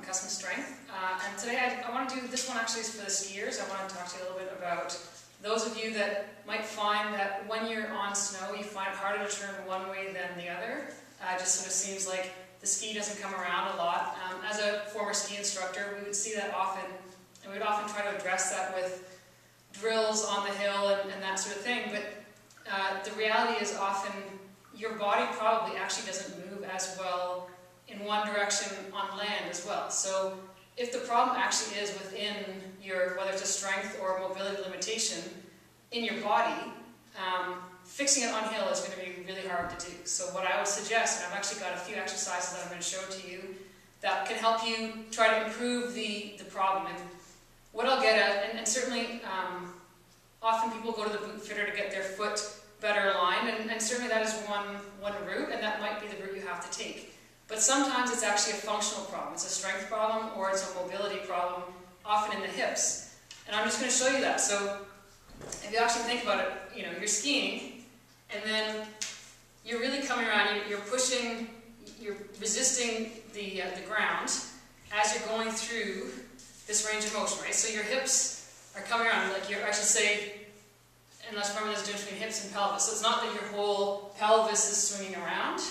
Custom Strength, and today I want to do this one actually is for the skiers. I want to talk to you a little bit about those of you that might find that when you're on snow you find it harder to turn one way than the other. It just sort of seems like the ski doesn't come around a lot. As a former ski instructor, we would see that often, and we would often try to address that with drills on the hill and that sort of thing, but the reality is often your body probably actually doesn't move as well in one direction on land as well. So if the problem actually is within your, whether it's a strength or a mobility limitation in your body, fixing it on hill is going to be really hard to do. So what I would suggest, and I've actually got a few exercises that I'm going to show to you that can help you try to improve the problem. And what I'll get at, and certainly often people go to the boot fitter to get their foot better aligned, and certainly that is one route, and that might be the route you have to take. But sometimes it's actually a functional problem. It's a strength problem or it's a mobility problem, often in the hips. And I'm just going to show you that. So if you actually think about it, you know, you're skiing, and then you're really coming around, you're pushing, you're resisting the ground as you're going through this range of motion, right? So your hips are coming around, like I should say, and let's remember there's a difference between hips and pelvis. So it's not that your whole pelvis is swinging around.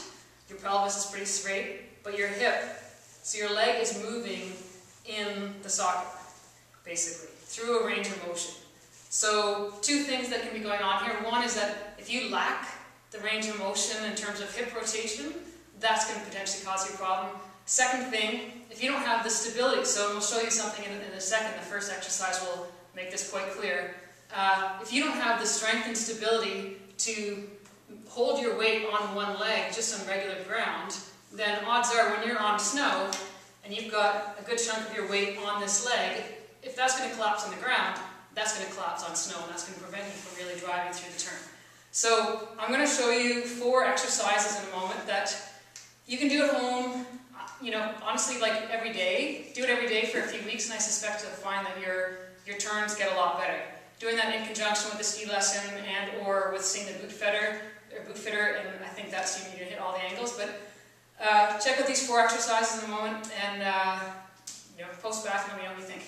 Your pelvis is pretty straight, but your hip, so your leg is moving in the socket, basically, through a range of motion. So two things that can be going on here. One is that if you lack the range of motion in terms of hip rotation, that's going to potentially cause you a problem. Second thing, if you don't have the stability, so we'll show you something in a second, the first exercise will make this quite clear. If you don't have the strength and stability to hold your weight on one leg just on regular ground, then odds are when you're on snow and you've got a good chunk of your weight on this leg, if that's going to collapse on the ground, that's going to collapse on snow, and that's going to prevent you from really driving through the turn. So I'm going to show you 4 exercises in a moment that you can do at home, you know, honestly, like every day. Do it every day for a few weeks, and I suspect you'll find that your turns get a lot better. Doing that in conjunction with the ski lesson and or with seeing the boot fitter, and I think that's you need to hit all the angles. But check out these 4 exercises in a moment, and you know, post back and let me know what you think.